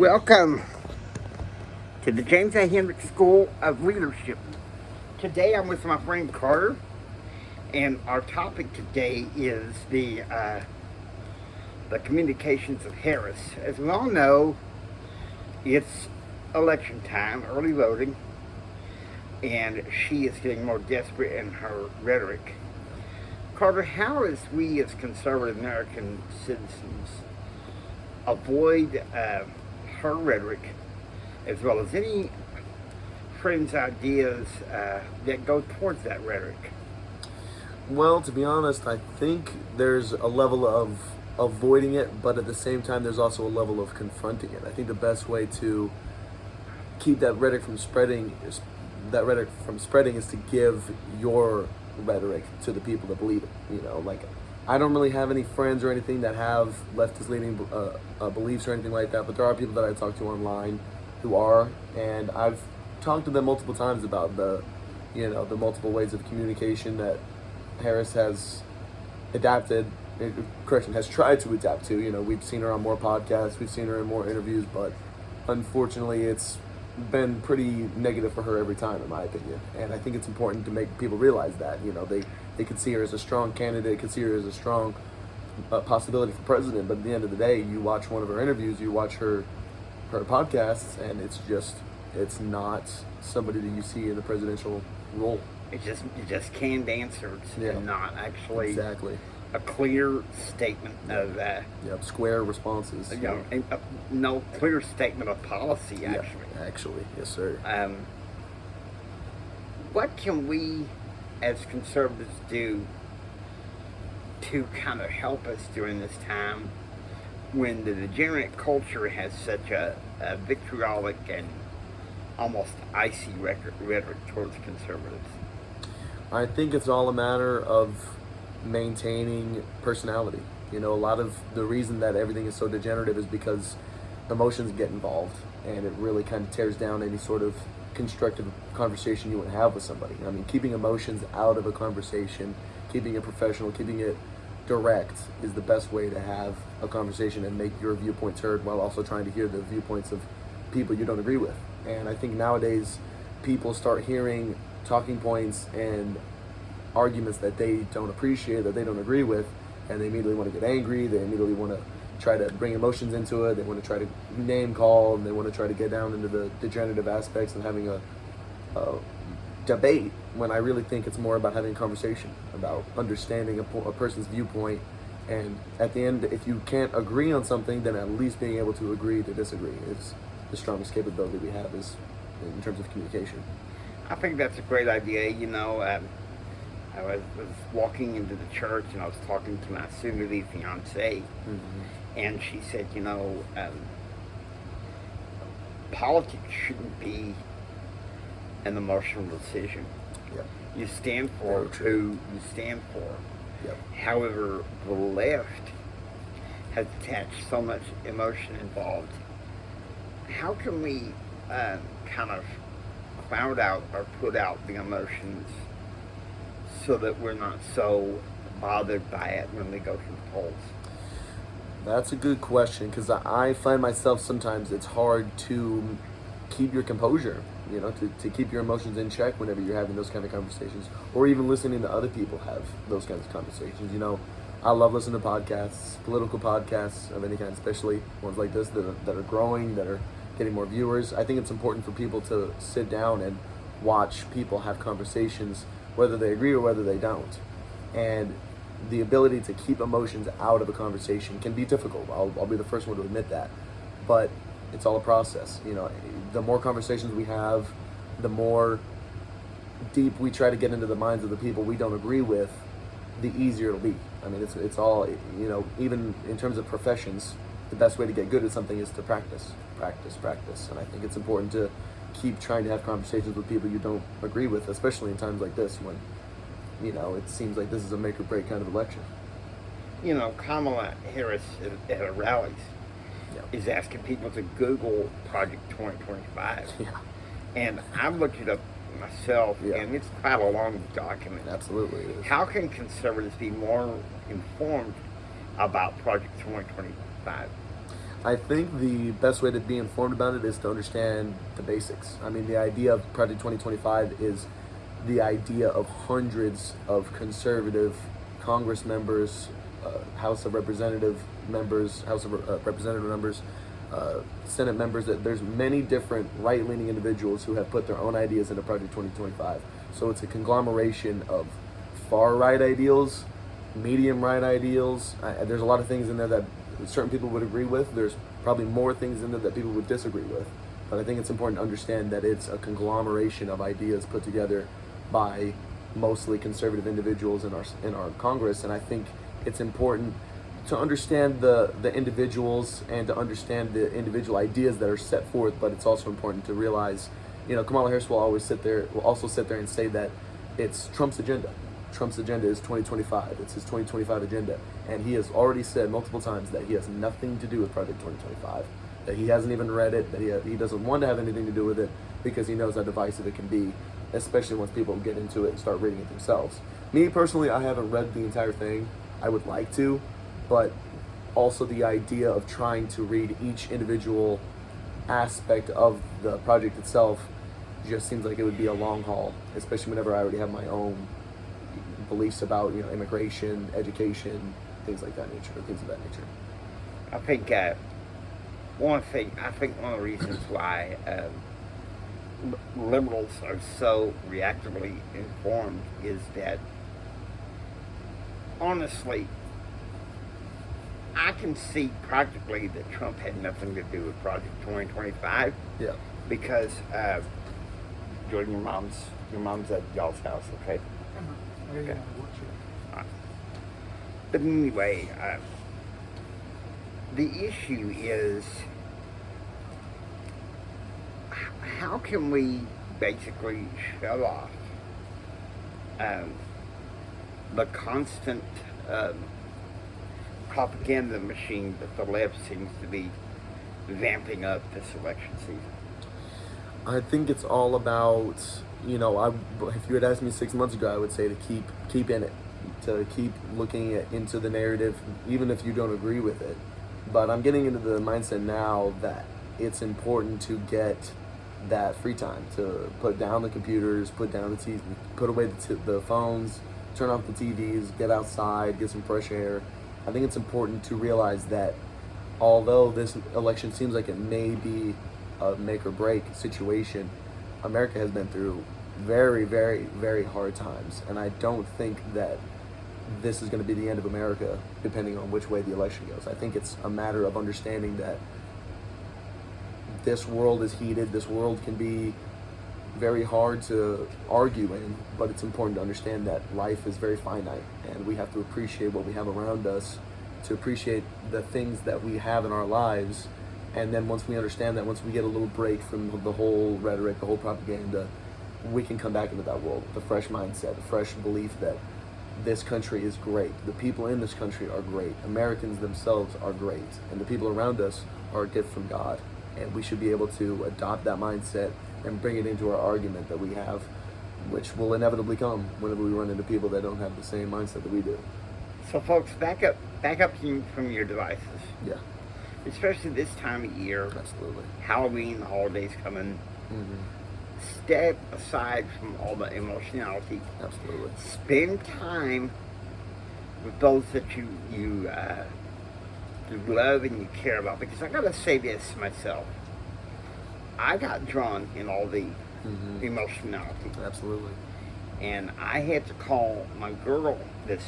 Welcome to the James A. Hendrick School of Leadership. Today I'm with my friend Carter, and our topic today is the communications of Harris. As we all know, it's election time, early voting, and she is getting more desperate in her rhetoric. Carter, how as we as conservative American citizens avoid her rhetoric, as well as any friends' ideas that go towards that rhetoric? Well, to be honest, I think there's a level of avoiding it, but at the same time, there's also a level of confronting it. I think the best way to keep that rhetoric from spreading is to give your rhetoric to the people that believe it. I don't really have any friends or anything that have leftist leaning beliefs or anything like that, but there are people that I talk to online who are, and I've talked to them multiple times about the multiple ways of communication that Harris has has tried to adapt to. We've seen her on more podcasts, we've seen her in more interviews, but unfortunately it's been pretty negative for her every time, in my opinion. And I think it's important to make people realize that, they could see her as a strong candidate, could see her as a strong possibility for president, but at the end of the day, you watch one of her interviews, you watch her podcasts, and it's not somebody that you see in the presidential role. It's just canned answers, and not actually exactly a clear statement of square responses. No clear statement of policy. Actually, yes, sir. What can we, as conservatives, do to kind of help us during this time when the degenerate culture has such a vitriolic and almost icy rhetoric towards conservatives? I think it's all a matter of maintaining personality. A lot of the reason that everything is so degenerative is because emotions get involved, and it really kind of tears down any sort of constructive conversation you would have with somebody. I mean, keeping emotions out of a conversation, keeping it professional, keeping it direct is the best way to have a conversation and make your viewpoints heard, while also trying to hear the viewpoints of people you don't agree with. And I think nowadays people start hearing talking points and arguments that they don't appreciate, that they don't agree with, and they immediately want to get angry, they immediately want to try to bring emotions into it, they want to try to name call, and they want to try to get down into the degenerative aspects and having a debate, when I really think it's more about having a conversation, about understanding a person's viewpoint, and at the end, if you can't agree on something, then at least being able to agree to disagree is the strongest capability we have is in terms of communication. I think that's a great idea. I was walking into the church, and I was talking to my soon-to-be fiance, and she said, politics shouldn't be an emotional decision. Yep. You stand for who you stand for. Yep. However, the left has attached so much emotion involved. How can we kind of cloud out or put out the emotions so that we're not so bothered by it when we go to the polls? That's a good question, because I find myself sometimes it's hard to keep your composure, to keep your emotions in check whenever you're having those kind of conversations, or even listening to other people have those kinds of conversations. I love listening to podcasts, political podcasts of any kind, especially ones like this that are growing, that are getting more viewers. I think it's important for people to sit down and watch people have conversations, whether they agree or whether they don't. And the ability to keep emotions out of a conversation can be difficult. I'll be the first one to admit that. But it's all a process. The more conversations we have, the more deep we try to get into the minds of the people we don't agree with, the easier it'll be. I mean, it's all, even in terms of professions, the best way to get good at something is to practice. And I think it's important to keep trying to have conversations with people you don't agree with, especially in times like this when, it seems like this is a make or break kind of election. Kamala Harris at her rallies is asking people to Google Project 2025. Yeah. And I've looked it up myself, and it's quite a long document. Absolutely it is. How can conservatives be more informed about Project 2025? I think the best way to be informed about it is to understand the basics. I mean, the idea of Project 2025 is the idea of hundreds of conservative Congress members, House of Representative members, Senate members. That there's many different right-leaning individuals who have put their own ideas into Project 2025. So it's a conglomeration of far-right ideals, medium-right ideals. There's a lot of things in there that certain people would agree with. There's probably more things in there that people would disagree with. But I think it's important to understand that it's a conglomeration of ideas put together by mostly conservative individuals in our Congress. And I think it's important to understand the individuals and to understand the individual ideas that are set forth. But it's also important to realize, Kamala Harris will also sit there and say that it's Trump's agenda. Trump's agenda is 2025. It's his 2025 agenda. And he has already said multiple times that he has nothing to do with Project 2025, that he hasn't even read it, that he doesn't want to have anything to do with it because he knows how divisive it can be, especially once people get into it and start reading it themselves. Me, personally, I haven't read the entire thing. I would like to, but also the idea of trying to read each individual aspect of the project itself just seems like it would be a long haul, especially whenever I already have my own beliefs about immigration, education, things of that nature. I think one of the reasons why liberals are so reactively informed is that, honestly, I can see practically that Trump had nothing to do with Project 2025. Yeah. Because Jordan, your mom's at y'all's house, okay? Okay. But anyway, the issue is, how can we basically shut off the constant propaganda machine that the left seems to be vamping up this election season? I think it's all about, if you had asked me 6 months ago, I would say to keep in it, to keep looking into the narrative, even if you don't agree with it. But I'm getting into the mindset now that it's important to get that free time, to put down the computers, put down the TV, put away the phones, turn off the TVs, get outside, get some fresh air. I think it's important to realize that although this election seems like it may be a make or break situation, America has been through very, very, very hard times. And I don't think that this is going to be the end of America, depending on which way the election goes. I think it's a matter of understanding that this world is heated. This world can be very hard to argue in, but it's important to understand that life is very finite, and we have to appreciate what we have around us, to appreciate the things that we have in our lives. And then once we understand that, once we get a little break from the whole rhetoric, the whole propaganda, we can come back into that world with a fresh mindset, a fresh belief that this country is great. The people in this country are great. Americans themselves are great. And the people around us are a gift from God. And we should be able to adopt that mindset and bring it into our argument that we have, which will inevitably come whenever we run into people that don't have the same mindset that we do. So folks, back up from your devices. Yeah. Especially this time of year. Absolutely. Halloween, holidays coming. Mm-hmm. Step aside from all the emotionality. Absolutely. Spend time with those that you love and you care about. Because I gotta say this myself. I got drawn in all the emotionality. Absolutely. And I had to call my girl this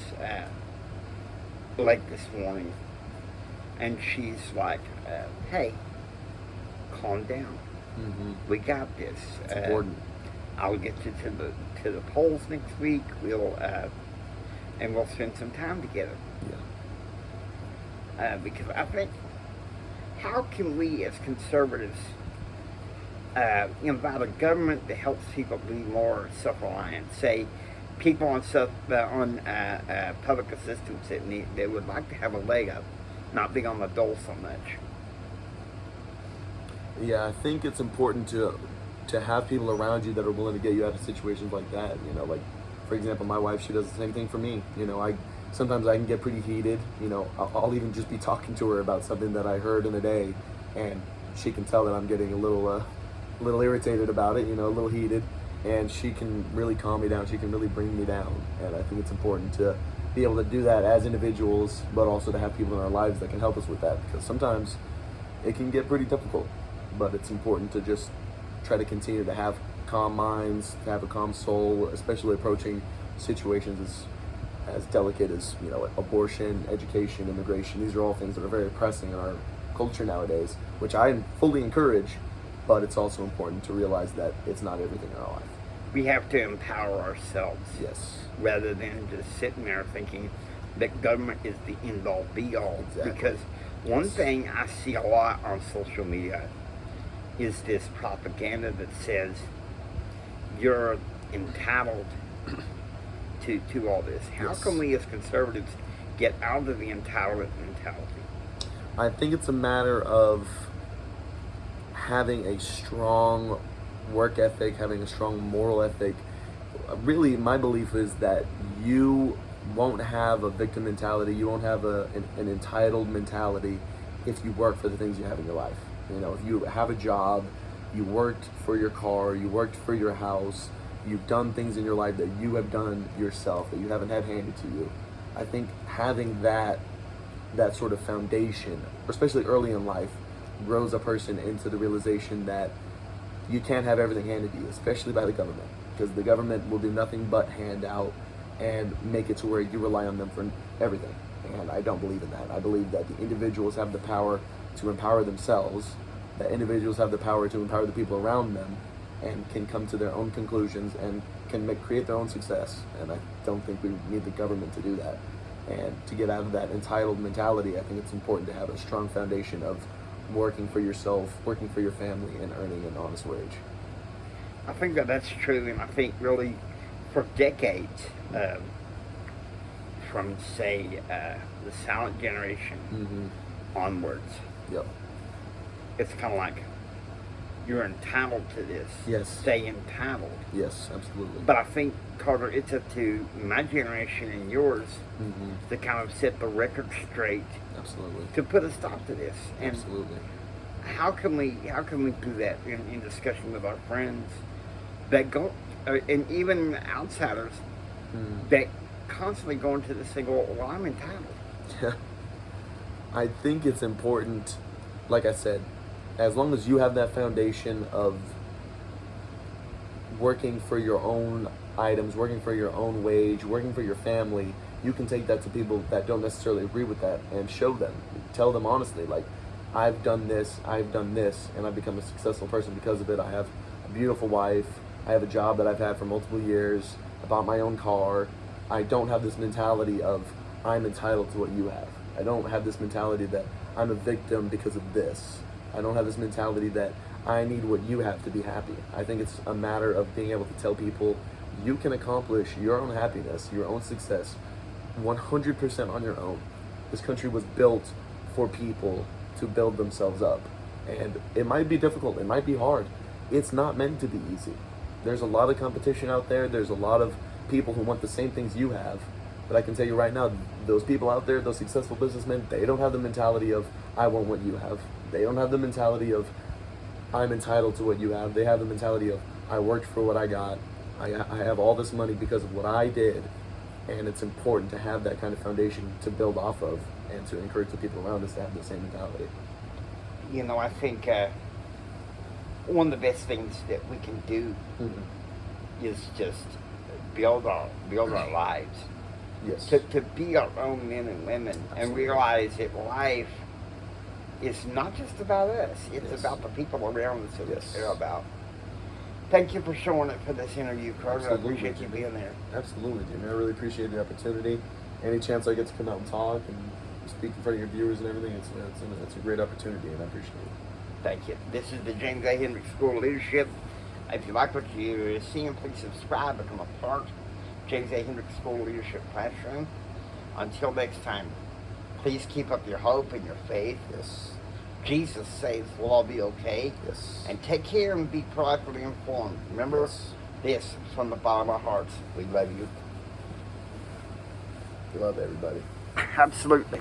late this morning. And she's like, hey, calm down. Mm-hmm. We got this. It's important. I'll get you to the polls next week. We'll spend some time together. Yeah. Because I think, how can we as conservatives invite a government that helps people be more self-reliant? Say, people on public assistance that would like to have a leg up, not being on the dole so much. Yeah, I think it's important to have people around you that are willing to get you out of situations like that. Like, for example, my wife, she does the same thing for me. sometimes I can get pretty heated. You know, I'll even just be talking to her about something that I heard in the day, and she can tell that I'm getting a little irritated about it, you know, a little heated, and she can really calm me down. She can really bring me down, and I think it's important to be able to do that as individuals, but also to have people in our lives that can help us with that, because sometimes it can get pretty difficult, but it's important to just try to continue to have calm minds, to have a calm soul, especially approaching situations as delicate as, you know, abortion, education, immigration. These are all things that are very pressing in our culture nowadays, which I fully encourage, but it's also important to realize that it's not everything in our life. We have to empower ourselves. Yes. Rather than just sitting there thinking that government is the end-all be-all. Exactly. Because one thing I see a lot on social media is this propaganda that says you're entitled to all this. How Yes. can we as conservatives get out of the entitlement mentality? I think it's a matter of having a strong work ethic, having a strong moral ethic. Really, my belief is that you won't have a victim mentality, you won't have an entitled mentality if you work for the things you have in your life. You know, if you have a job, you worked for your car, you worked for your house, you've done things in your life that you have done yourself, that you haven't had handed to you. I think having that sort of foundation, especially early in life, grows a person into the realization that you can't have everything handed to you, especially by the government, because the government will do nothing but hand out and make it to where you rely on them for everything. And I don't believe in that. I believe that the individuals have the power to empower themselves, that individuals have the power to empower the people around them, and can come to their own conclusions and can create their own success. And I don't think we need the government to do that. And to get out of that entitled mentality, I think it's important to have a strong foundation of working for yourself, working for your family, and earning an honest wage. I think that's true, and I think really for decades, from say the silent generation onwards, Yep. it's kind of like you're entitled to this. Yes. Stay entitled. Yes, absolutely. But I think, Carter, it's up to my generation and yours to kind of set the record straight, Absolutely. to put a stop to this. And Absolutely. how can we do that in discussion with our friends that go, and even outsiders that constantly go into this thing, well, I'm entitled. Yeah. I think it's important, like I said, as long as you have that foundation of working for your own items, working for your own wage, working for your family, you can take that to people that don't necessarily agree with that and show them. Tell them honestly, like, I've done this, and I've become a successful person because of it. I have a beautiful wife. I have a job that I've had for multiple years. I bought my own car. I don't have this mentality of I'm entitled to what you have. I don't have this mentality that I'm a victim because of this. I don't have this mentality that I need what you have to be happy. I think it's a matter of being able to tell people you can accomplish your own happiness, your own success, 100% on your own. This country was built for people to build themselves up. And it might be difficult, it might be hard. It's not meant to be easy. There's a lot of competition out there, there's a lot of people who want the same things you have. But I can tell you right now, those people out there, those successful businessmen, they don't have the mentality of, I want what you have. They don't have the mentality of, I'm entitled to what you have. They have the mentality of, I worked for what I got. I have all this money because of what I did. And it's important to have that kind of foundation to build off of and to encourage the people around us to have the same mentality. You know, I think one of the best things that we can do is just build our lives. Yes. To be our own men and women. Absolutely. And realize that life is not just about us. It's Yes. about the people around us that Yes. we care about. Thank you for showing up for this interview, Carter. I Absolutely, appreciate you Jimmy. being there. Absolutely, Jimmy. I really appreciate the opportunity. Any chance I get to come out and talk and speak in front of your viewers and everything, it's a great opportunity, and I appreciate it. Thank you. This is the James A. Hendrick School of Leadership. If you like what you're seeing, please subscribe, become a part. James A. Hendrick School of Leadership Classroom. Until next time, please keep up your hope and your faith. Yes. Jesus says we'll all be okay. Yes. And take care and be proactively informed. Remember Yes. this from the bottom of our hearts. We love you. Love everybody. Absolutely.